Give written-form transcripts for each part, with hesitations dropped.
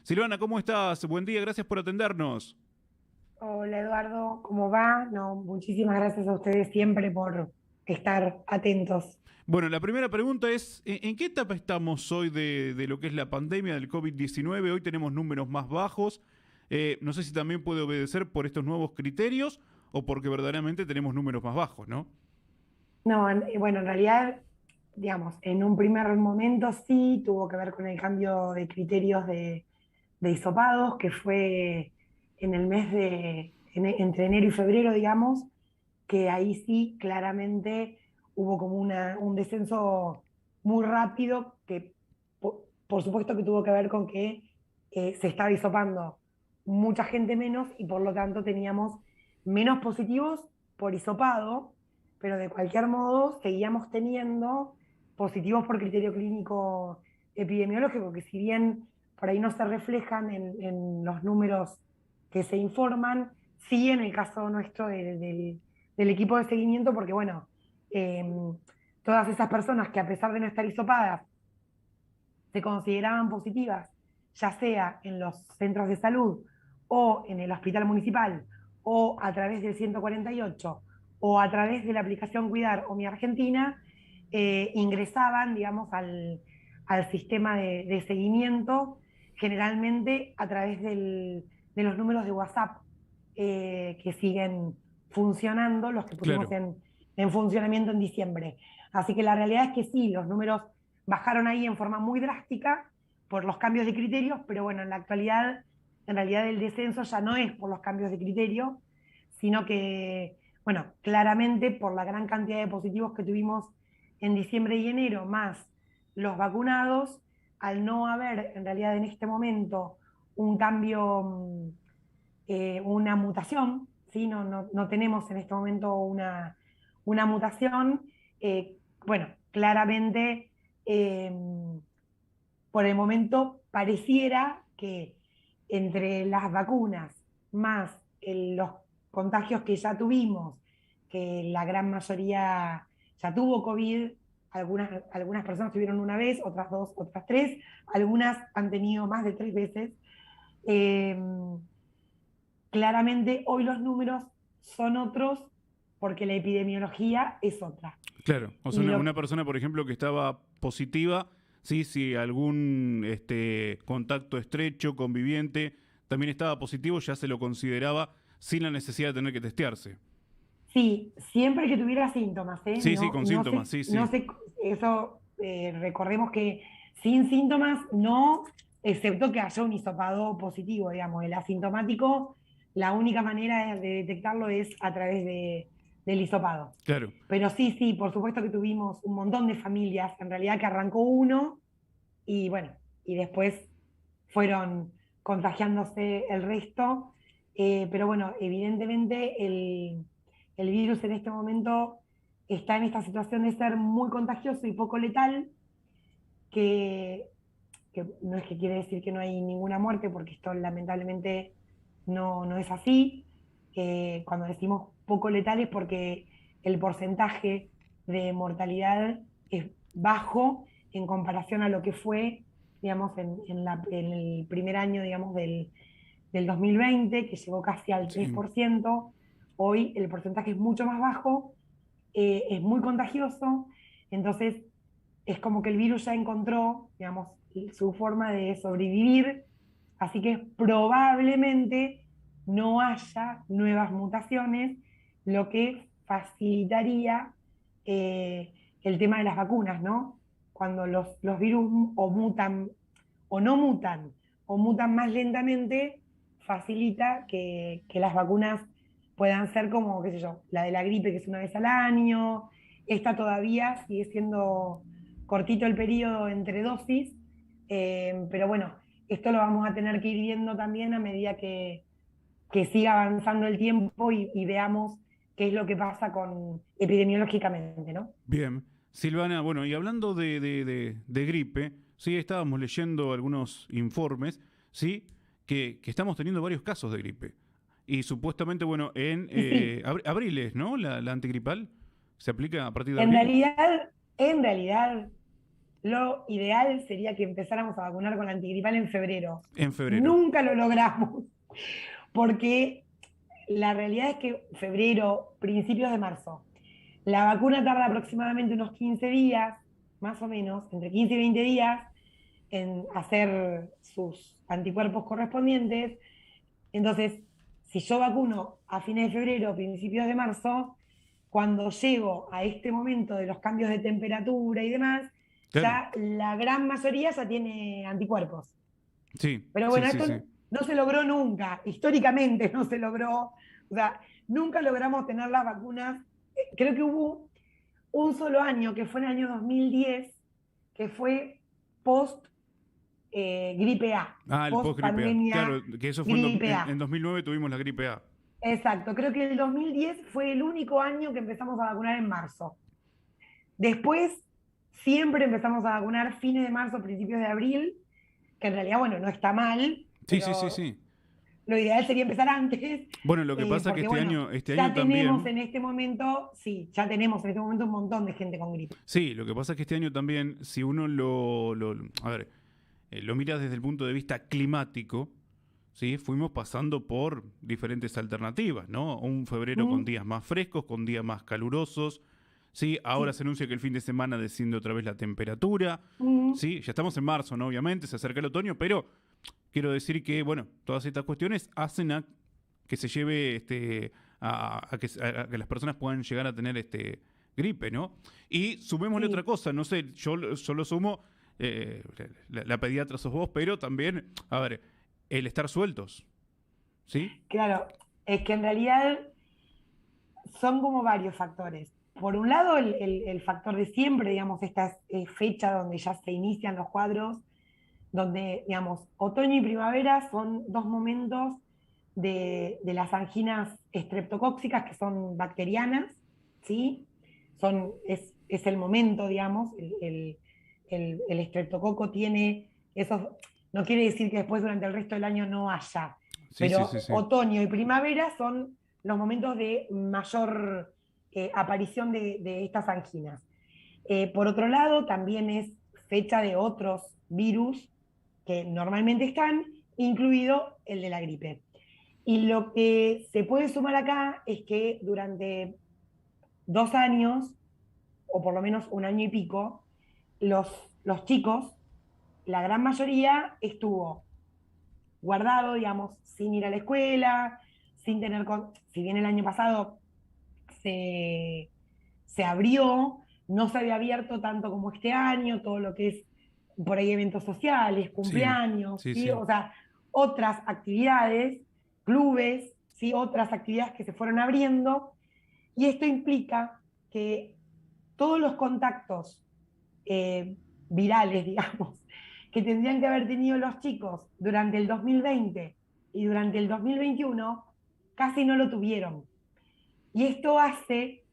Silvana, ¿cómo estás? Buen día, gracias por atendernos. Hola Eduardo, ¿cómo va? No, muchísimas gracias a ustedes siempre por estar atentos. Bueno, la primera pregunta es, ¿en qué etapa estamos hoy de lo que es la pandemia del COVID-19? Hoy tenemos números más bajos. No sé si también puede obedecer por estos nuevos criterios o porque verdaderamente tenemos números más bajos, ¿no? No, bueno, en realidad, digamos, en un primer momento sí tuvo que ver con el cambio de criterios de hisopados, que fue en el mes entre enero y febrero, digamos, que ahí sí claramente hubo como un descenso muy rápido, que por supuesto que tuvo que ver con que se estaba hisopando mucha gente menos y por lo tanto teníamos menos positivos por hisopado, pero de cualquier modo seguíamos teniendo positivos por criterio clínico epidemiológico, que si bien por ahí no se reflejan en los números que se informan, sí en el caso nuestro del equipo de seguimiento, porque bueno, eh, todas esas personas que a pesar de no estar hisopadas se consideraban positivas, ya sea en los centros de salud o en el hospital municipal o a través del 148 o a través de la aplicación Cuidar o Mi Argentina, ingresaban, digamos, al sistema de seguimiento, generalmente a través de los números de WhatsApp que siguen funcionando, los que pusimos Claro. en funcionamiento en diciembre. Así que la realidad es que sí, los números bajaron ahí en forma muy drástica por los cambios de criterios, pero bueno, en la actualidad, en realidad el descenso ya no es por los cambios de criterio, sino que, bueno, claramente por la gran cantidad de positivos que tuvimos en diciembre y enero, más los vacunados, al no haber en realidad en este momento un cambio, una mutación, ¿sí? No tenemos en este momento una mutación, bueno, claramente eh, por el momento pareciera que entre las vacunas más los contagios que ya tuvimos, que la gran mayoría ya tuvo COVID, algunas personas tuvieron una vez, otras dos, otras tres, algunas han tenido más de tres veces. Eh, Claramente hoy los números son otros porque la epidemiología es otra. Claro, o sea, Y una lo, persona, por ejemplo, que estaba positiva, sí, si algún contacto estrecho, conviviente, también estaba positivo, ya se lo consideraba sin la necesidad de tener que testearse. Sí, siempre que tuviera síntomas, ¿eh? Sí, sí, con síntomas, sí, No sí. sé, eso recordemos que sin síntomas no, excepto que haya un hisopado positivo, digamos, el asintomático, la única manera de detectarlo es a través del hisopado. Claro. Pero sí, sí, por supuesto que tuvimos un montón de familias, en realidad que arrancó uno y bueno, y después fueron contagiándose el resto. Pero bueno, evidentemente el virus en este momento está en esta situación de ser muy contagioso y poco letal, que, que no es que quiere decir que no hay ninguna muerte, porque esto lamentablemente no es así. Cuando decimos poco letal es porque el porcentaje de mortalidad es bajo en comparación a lo que fue, digamos, en el primer año, digamos, del 2020, que llegó casi al Sí. 3%. Hoy el porcentaje es mucho más bajo, es muy contagioso, entonces es como que el virus ya encontró, digamos, su forma de sobrevivir, así que probablemente no haya nuevas mutaciones, lo que facilitaría el tema de las vacunas, ¿no? Cuando los virus o mutan o no mutan o mutan más lentamente, facilita que las vacunas puedan ser como, qué sé yo, la de la gripe que es una vez al año, esta todavía sigue siendo cortito el periodo entre dosis, pero bueno, esto lo vamos a tener que ir viendo también a medida que siga avanzando el tiempo y veamos qué es lo que pasa con epidemiológicamente, ¿no? Bien. Silvana, bueno, y hablando de gripe, sí, estábamos leyendo algunos informes, sí, que estamos teniendo varios casos de gripe. Y supuestamente, bueno, en Y sí, abril es, ¿no? La antigripal se aplica a partir de en abril. realidad, en realidad lo ideal sería que empezáramos a vacunar con la antigripal en febrero. En febrero. Nunca lo logramos, porque la realidad es que febrero, principios de marzo, la vacuna tarda aproximadamente unos 15 días, más o menos, entre 15 y 20 días, en hacer sus anticuerpos correspondientes. Entonces, si yo vacuno a fines de febrero, principios de marzo, cuando llego a este momento de los cambios de temperatura y demás, Claro. ya la gran mayoría ya tiene anticuerpos. Sí, Pero sí, bueno, sí, esto sí. no se logró nunca, históricamente no se logró, o sea, nunca logramos tener las vacunas. Creo que hubo un solo año, que fue en el año 2010, que fue post gripe A, Ah, el post post-gripe A. pandemia Claro, que eso fue gripe en A. 2009 tuvimos la gripe A. Exacto, creo que el 2010 fue el único año que empezamos a vacunar en marzo. Después, siempre empezamos a vacunar fines de marzo, principios de abril, que en realidad, bueno, no está mal, Sí, sí, sí, pero sí. lo ideal sería empezar antes, Bueno, lo que pasa es que porque bueno, este año ya tenemos también. en este momento, sí, ya tenemos en este momento un montón de gente con gripe. Sí, lo que pasa es que este año también, si uno a ver, lo mira desde el punto de vista climático, ¿sí? Fuimos pasando por diferentes alternativas, ¿no? Un febrero con ¿Mm? días más frescos, con días más calurosos, ¿sí? Ahora Sí. se anuncia que el fin de semana desciende otra vez la temperatura, ¿Mm? ¿sí? Ya estamos en marzo, ¿no? Obviamente, se acerca el otoño, pero quiero decir que, bueno, todas estas cuestiones hacen a que se lleve a que las personas puedan llegar a tener gripe, ¿no? Y sumémosle otra Sí. cosa, no sé, yo lo sumo, eh, la pediatra sos vos, pero también, a ver, el estar sueltos, ¿sí? Claro, es que en realidad son como varios factores. Por un lado, el factor de siempre, digamos, esta fecha donde ya se inician los cuadros, donde, digamos, otoño y primavera son dos momentos de las anginas estreptocóxicas, que son bacterianas, ¿sí? Es el momento, digamos, el estreptococo tiene esos, no quiere decir que después durante el resto del año no haya, Sí, sí, pero sí, sí. otoño y primavera son los momentos de mayor aparición de estas anginas. Por otro lado, también es fecha de otros virus que normalmente están, incluido el de la gripe. Y lo que se puede sumar acá es que durante 2 años, o por lo menos un año y pico, los, los chicos, la gran mayoría estuvo guardado, digamos, sin ir a la escuela, sin tener, si bien el año pasado se, se abrió, no se había abierto tanto como este año, todo lo que es por ahí eventos sociales, Sí, cumpleaños, sí, ¿sí? sí. O sea, otras actividades, clubes, ¿sí? Otras actividades que se fueron abriendo, y esto implica que todos los contactos eh, virales, digamos, que tendrían que haber tenido los chicos durante el 2020 y durante el 2021, casi no lo tuvieron. Y esto hace,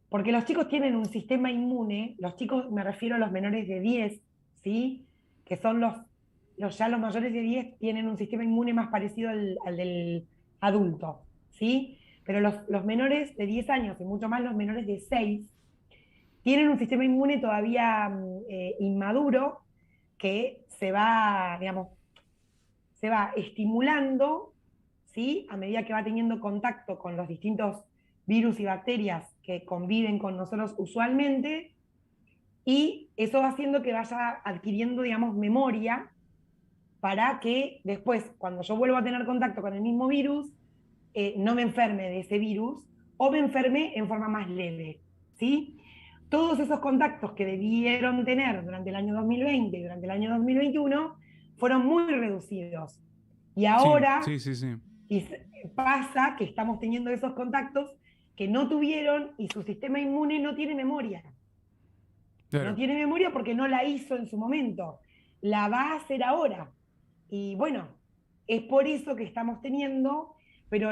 porque los chicos tienen un sistema inmune, los chicos me refiero a los menores de 10, ¿sí? Que son ya los mayores de 10 tienen un sistema inmune más parecido al del adulto, ¿sí? Pero los menores de 10 años y mucho más los menores de 6 tienen un sistema inmune todavía inmaduro que digamos, se va estimulando, ¿sí? A medida que va teniendo contacto con los distintos virus y bacterias que conviven con nosotros usualmente, y eso va haciendo que vaya adquiriendo, digamos, memoria para que después, cuando yo vuelvo a tener contacto con el mismo virus, no me enferme de ese virus o me enferme en forma más leve, ¿sí? Todos esos contactos que debieron tener durante el año 2020 y durante el año 2021 fueron muy reducidos. Y Sí, ahora sí, sí, sí. pasa que estamos teniendo esos contactos que no tuvieron y su sistema inmune no tiene memoria. No Claro. tiene memoria porque no la hizo en su momento. La va a hacer ahora. Y bueno, es por eso que estamos teniendo, pero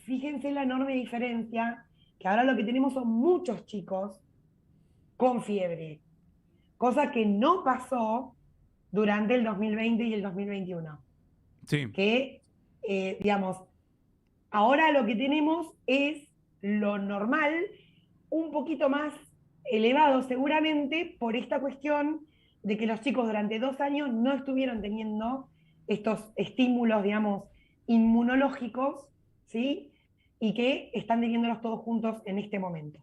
fíjense la enorme diferencia, que ahora lo que tenemos son muchos chicos con fiebre, cosa que no pasó durante el 2020 y el 2021. Sí, Que, digamos, ahora lo que tenemos es lo normal, un poquito más elevado seguramente por esta cuestión de que los chicos durante 2 años no estuvieron teniendo estos estímulos, digamos, inmunológicos, ¿sí? Y que están teniéndolos todos juntos en este momento.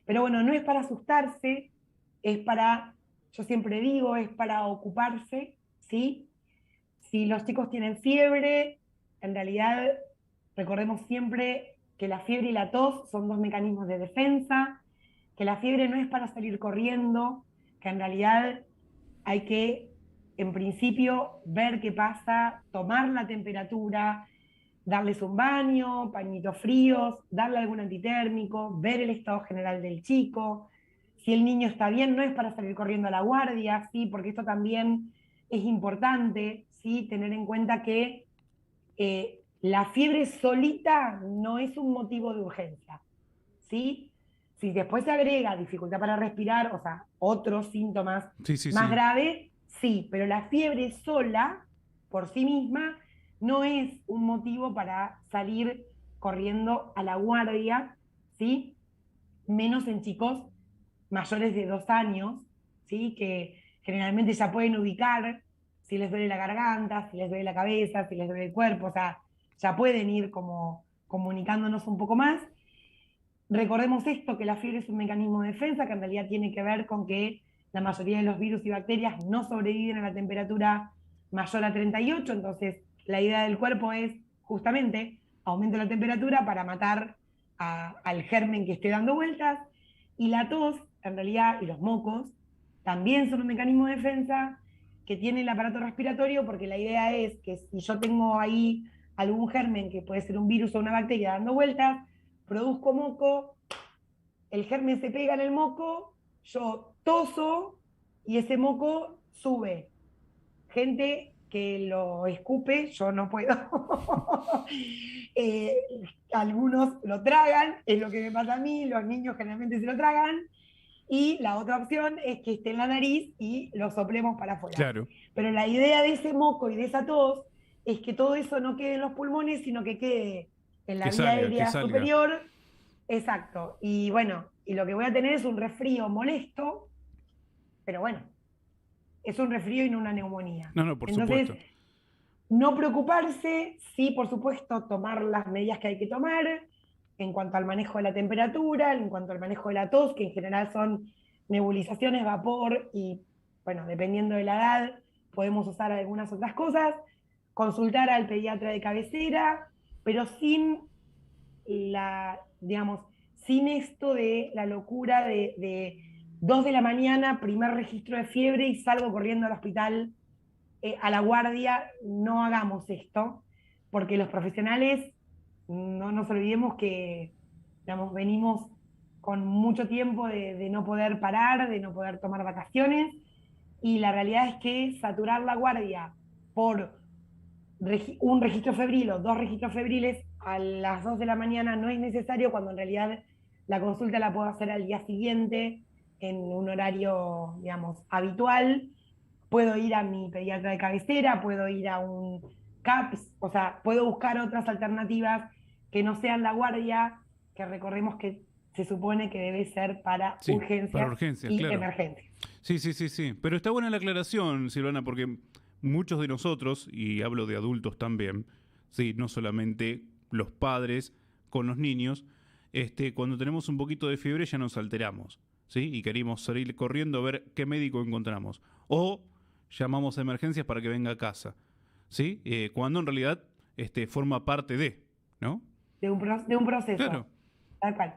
Pero bueno, no es para asustarse, es para, yo siempre digo, es para ocuparse, ¿sí? Si los chicos tienen fiebre, en realidad recordemos siempre que la fiebre y la tos son dos mecanismos de defensa, que la fiebre no es para salir corriendo, que en realidad hay que, en principio, ver qué pasa, tomar la temperatura, darles un baño, pañitos fríos, darle algún antitérmico, ver el estado general del chico. Si el niño está bien, no es para salir corriendo a la guardia, ¿sí? Porque esto también es importante, ¿sí? Tener en cuenta que la fiebre solita no es un motivo de urgencia, ¿sí? Si después se agrega dificultad para respirar, o sea, otros síntomas Sí, sí, más sí. graves, sí, pero la fiebre sola, por sí misma, no es un motivo para salir corriendo a la guardia, ¿sí? Menos en chicos mayores de 2 años, ¿sí? Que generalmente ya pueden ubicar si les duele la garganta, si les duele la cabeza, si les duele el cuerpo, o sea, ya pueden ir como comunicándonos un poco más. Recordemos esto, que la fiebre es un mecanismo de defensa que en realidad tiene que ver con que la mayoría de los virus y bacterias no sobreviven a la temperatura mayor a 38, entonces la idea del cuerpo es justamente aumentar la temperatura para matar al germen que esté dando vueltas, y la tos, en realidad, y los mocos, también son un mecanismo de defensa que tiene el aparato respiratorio, porque la idea es que si yo tengo ahí algún germen, que puede ser un virus o una bacteria dando vueltas, produzco moco, el germen se pega en el moco, yo toso y ese moco sube. Gente que lo escupe, yo no puedo. eh, Algunos lo tragan, es lo que me pasa a mí, los niños generalmente se lo tragan, y la otra opción es que esté en la nariz y lo soplemos para afuera. Claro. Pero la idea de ese moco y de esa tos es que todo eso no quede en los pulmones, sino que quede en la Que vía salga, que aérea salga. superior. Exacto. Y bueno, y lo que voy a tener es un resfrío molesto, pero bueno, es un resfrío y no una neumonía. No, no, por Entonces, supuesto. no preocuparse, sí, por supuesto, tomar las medidas que hay que tomar en cuanto al manejo de la temperatura, en cuanto al manejo de la tos, que en general son nebulizaciones, vapor y, bueno, dependiendo de la edad, podemos usar algunas otras cosas, consultar al pediatra de cabecera, pero sin digamos, sin esto de la locura de 2 de la mañana, primer registro de fiebre y salgo corriendo al hospital a la guardia. No hagamos esto, porque los profesionales, no nos olvidemos que, digamos, venimos con mucho tiempo de no poder parar, de no poder tomar vacaciones, y la realidad es que saturar la guardia por un registro febril o 2 registros febriles a las 2 de la mañana no es necesario, cuando en realidad la consulta la puedo hacer al día siguiente en un horario, digamos, habitual. Puedo ir a mi pediatra de cabecera, puedo ir a un CAPS, o sea, puedo buscar otras alternativas que no sean la guardia, que recordemos que se supone que debe ser para Sí, para urgencias urgencias, y claro. emergencias. Sí, sí, sí, sí. Pero está buena la aclaración, Silvana, porque muchos de nosotros, y hablo de adultos también, sí, no solamente los padres con los niños, cuando tenemos un poquito de fiebre ya nos alteramos, ¿sí? Y queremos salir corriendo a ver qué médico encontramos. O llamamos a emergencias para que venga a casa, ¿sí? Cuando en realidad forma parte de, ¿no? De un Claro. proceso, tal cual.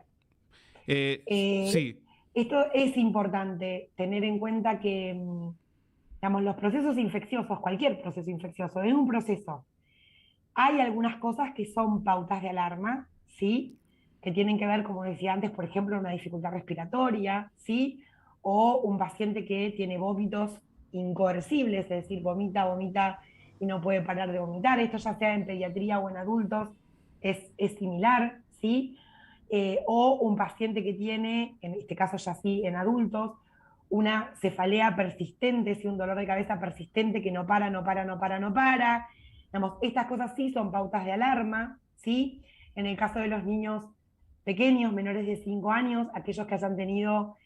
Eh, Eh, sí, Esto es importante tener en cuenta que, digamos, los procesos infecciosos, cualquier proceso infeccioso, es un proceso. Hay algunas cosas que son pautas de alarma, ¿sí? Que tienen que ver, como decía antes, por ejemplo, una dificultad respiratoria, ¿sí? O un paciente que tiene vómitos incoercibles, es decir, vomita, vomita y no puede parar de vomitar. Esto ya sea en pediatría o en adultos, es similar, ¿sí? O un paciente que tiene, en este caso ya sí, en adultos, una cefalea persistente, ¿sí? Un dolor de cabeza persistente que no para, no para, no para, no para. Digamos, estas cosas sí son pautas de alarma, ¿sí? En el caso de los niños pequeños, menores de 5 años, aquellos que hayan tenido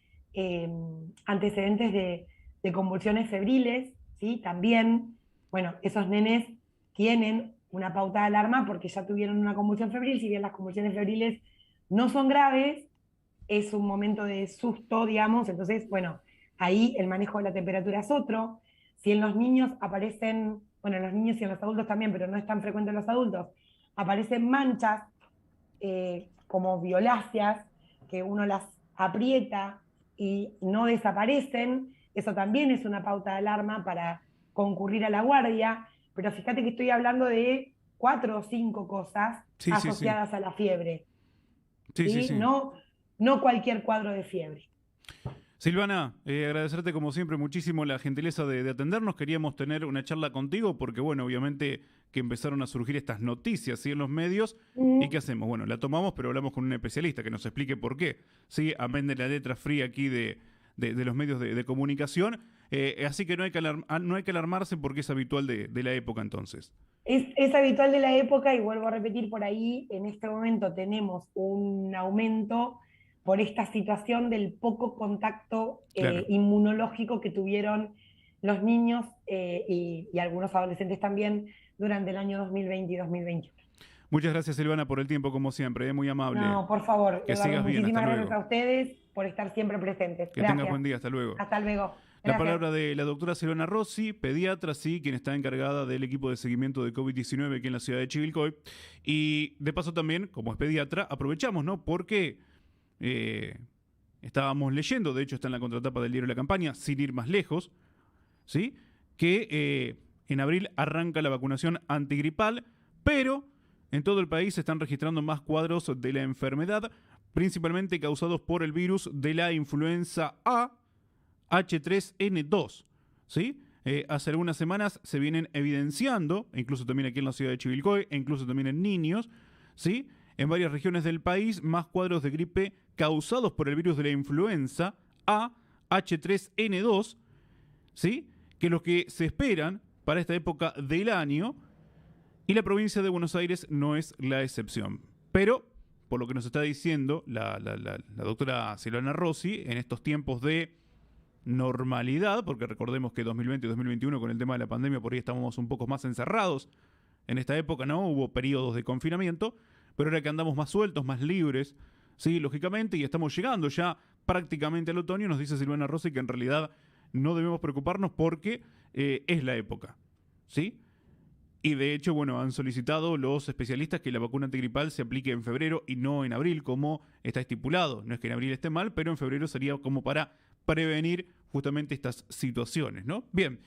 antecedentes de convulsiones febriles, ¿sí? También, bueno, esos nenes tienen una pauta de alarma porque ya tuvieron una convulsión febril, si bien las convulsiones febriles no son graves, es un momento de susto, digamos, entonces, bueno, ahí el manejo de la temperatura es otro. Si en los niños aparecen, bueno, en los niños y en los adultos también, pero no es tan frecuente en los adultos, aparecen manchas como violáceas, que uno las aprieta y no desaparecen, eso también es una pauta de alarma para concurrir a la guardia, pero fíjate que estoy hablando de 4 o 5 cosas Sí, sí, sí. asociadas a la fiebre, Sí, sí, ¿sí? sí. No, no cualquier cuadro de fiebre. Silvana, agradecerte como siempre muchísimo la gentileza de atendernos. Queríamos tener una charla contigo porque, bueno, obviamente que empezaron a surgir estas noticias ¿sí? en los medios. ¿Y qué hacemos? Bueno, la tomamos, pero hablamos con un especialista que nos explique por qué. ¿Sí? Amén de la letra fría aquí de los medios de comunicación. Así que no hay que alarmarse porque es habitual de la época entonces. Es habitual de la época y vuelvo a repetir por ahí, en este momento tenemos un aumento por esta situación del poco contacto Claro. inmunológico que tuvieron los niños y algunos adolescentes también durante el año 2020 y 2021. Muchas gracias, Silvana, por el tiempo, como siempre. Muy amable. No, por favor, Que Eduardo, sigas bien. Hasta muchísimas gracias luego. a ustedes por estar siempre presentes. Que tengas Gracias. buen día. Hasta luego. Hasta luego. La Gracias. palabra de la doctora Silvana Rossi, pediatra, sí, quien está encargada del equipo de seguimiento de COVID-19 aquí en la ciudad de Chivilcoy. Y de paso también, como es pediatra, aprovechamos, ¿no? Porque estábamos leyendo, de hecho está en la contratapa del diario La Campaña, sin ir más lejos, ¿sí? Que en abril arranca la vacunación antigripal, pero en todo el país se están registrando más cuadros de la enfermedad, principalmente causados por el virus de la influenza A, H3N2, ¿sí? Hace algunas semanas se vienen evidenciando, incluso también aquí en la ciudad de Chivilcoy, e incluso también en niños, ¿sí? En varias regiones del país, más cuadros de gripe causados por el virus de la influenza A, H3N2, ¿sí? Que los que se esperan para esta época del año, y la provincia de Buenos Aires no es la excepción. Pero, por lo que nos está diciendo la doctora Silvana Rossi, en estos tiempos de normalidad, porque recordemos que 2020 y 2021 con el tema de la pandemia por ahí estábamos un poco más encerrados. En esta época no hubo periodos de confinamiento, pero ahora que andamos más sueltos, más libres, sí, lógicamente, y estamos llegando ya prácticamente al otoño, nos dice Silvana Rossi que en realidad no debemos preocuparnos porque es la época, ¿sí? Y de hecho, bueno, han solicitado los especialistas que la vacuna antigripal se aplique en febrero y no en abril, como está estipulado. No es que en abril esté mal, pero en febrero sería como para prevenir justamente estas situaciones, ¿no? Bien,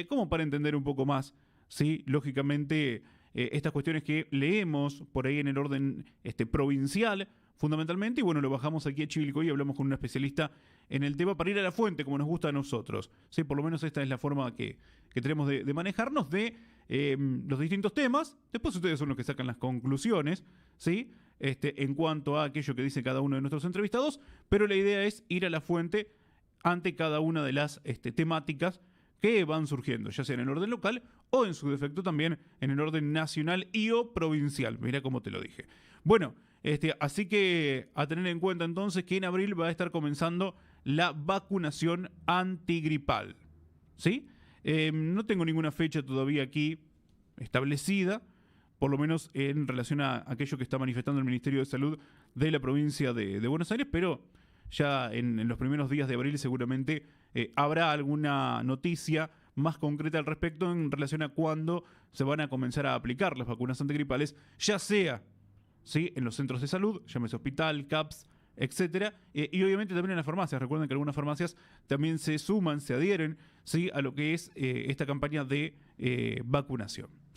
como para entender un poco más, ¿sí? Lógicamente, estas cuestiones que leemos por ahí en el orden provincial, fundamentalmente, y bueno, lo bajamos aquí a Chivilcoy y hablamos con un especialista en el tema para ir a la fuente, como nos gusta a nosotros. ¿Sí? Por lo menos esta es la forma que tenemos de manejarnos de los distintos temas. Después ustedes son los que sacan las conclusiones, ¿sí? En cuanto a aquello que dice cada uno de nuestros entrevistados, pero la idea es ir a la fuente ante cada una de las temáticas que van surgiendo, ya sea en el orden local o en su defecto también en el orden nacional y o provincial. Mira cómo te lo dije. Bueno, así que a tener en cuenta entonces que en abril va a estar comenzando la vacunación antigripal, ¿sí? No tengo ninguna fecha todavía aquí establecida, por lo menos en relación a aquello que está manifestando el Ministerio de Salud de la provincia de Buenos Aires, pero ya en los primeros días de abril seguramente habrá alguna noticia más concreta al respecto en relación a cuándo se van a comenzar a aplicar las vacunas antigripales, ya sea, ¿sí? En los centros de salud, llámese hospital, CAPS, etcétera, y obviamente también en las farmacias. Recuerden que algunas farmacias también se suman, se adhieren, ¿sí? A lo que es esta campaña de vacunación, ¿sí?